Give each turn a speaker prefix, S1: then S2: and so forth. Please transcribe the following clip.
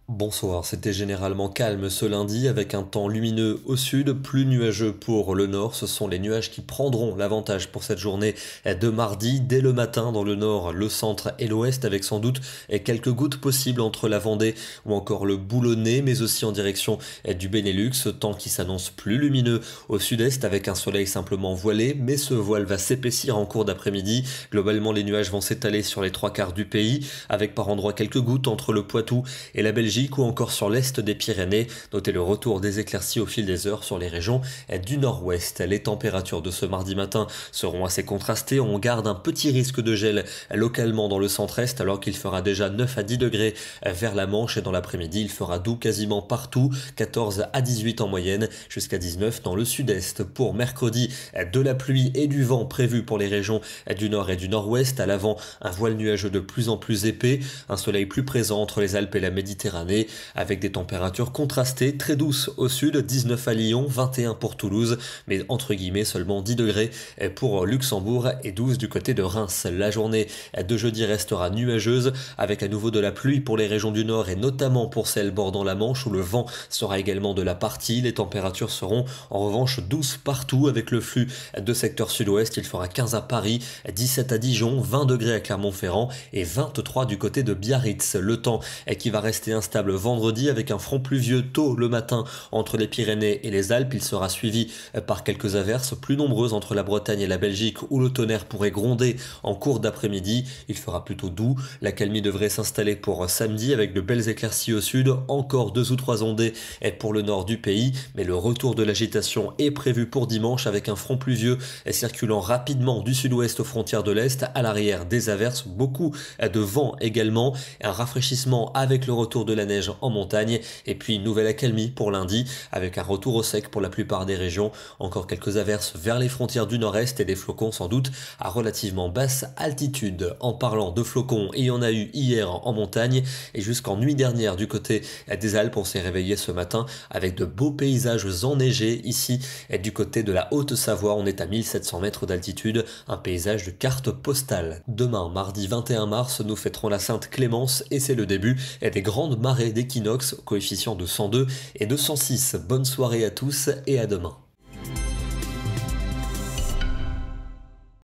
S1: Bonsoir, c'était généralement calme ce lundi avec un temps lumineux au sud, plus nuageux pour le nord. Ce sont les nuages qui prendront l'avantage pour cette journée de mardi. Dès le matin dans le nord, le centre et l'ouest avec sans doute quelques gouttes possibles entre la Vendée ou encore le Boulonnais, mais aussi en direction du Benelux. Temps qui s'annonce plus lumineux au sud-est avec un soleil simplement voilé, mais ce voile va s'épaissir en cours d'après-midi. Globalement, les nuages vont s'étaler sur les trois quarts du pays avec par endroits quelques gouttes entre le Poitou et la Belgique ou encore sur l'est des Pyrénées. Notez le retour des éclaircies au fil des heures sur les régions du nord-ouest. Les températures de ce mardi matin seront assez contrastées. On garde un petit risque de gel localement dans le centre-est alors qu'il fera déjà 9 à 10 degrés vers la Manche et dans l'après-midi il fera doux quasiment partout, 14 à 18 en moyenne jusqu'à 19 dans le sud-est. Pour mercredi, de la pluie et du vent prévus pour les régions du nord et du nord-ouest. À l'avant, un voile nuageux de plus en plus épais, un soleil plus présent entre les Alpes et la Méditerranée avec des températures contrastées, très douces au sud, 19 à Lyon, 21 pour Toulouse, mais entre guillemets seulement 10 degrés pour Luxembourg et 12 du côté de Reims. La journée de jeudi restera nuageuse avec à nouveau de la pluie pour les régions du nord et notamment pour celles bordant la Manche où le vent sera également de la partie. Les températures seront en revanche douces partout avec le flux de secteur sud-ouest. Il fera 15 à Paris, 17 à Dijon, 20 degrés à Clermont-Ferrand et 23 du côté de Biarritz. Le temps qui va rester instable vendredi avec un front pluvieux tôt le matin entre les Pyrénées et les Alpes. Il sera suivi par quelques averses plus nombreuses entre la Bretagne et la Belgique où le tonnerre pourrait gronder en cours d'après-midi. Il fera plutôt doux. L'accalmie devrait s'installer pour samedi avec de belles éclaircies au sud, encore 2 ou 3 ondées pour le nord du pays, mais le retour de l'agitation est prévu pour dimanche avec un front pluvieux circulant rapidement du sud-ouest aux frontières de l'est, à l'arrière des averses, beaucoup de vent également, un rafraîchissement avec le retour de la neige en montagne et puis une nouvelle accalmie pour lundi avec un retour au sec pour la plupart des régions. Encore quelques averses vers les frontières du nord-est et des flocons sans doute à relativement basse altitude. En parlant de flocons, il y en a eu hier en montagne et jusqu'en nuit dernière du côté des Alpes. On s'est réveillé ce matin avec de beaux paysages enneigés ici du côté de la Haute-Savoie. On est à 1700 mètres d'altitude, un paysage de carte postale. Demain, mardi 21 mars, nous fêterons la Sainte Clémence et c'est le début des grandes marées d'équinoxe, coefficient de 102 et de 106. Bonne soirée à tous et à demain.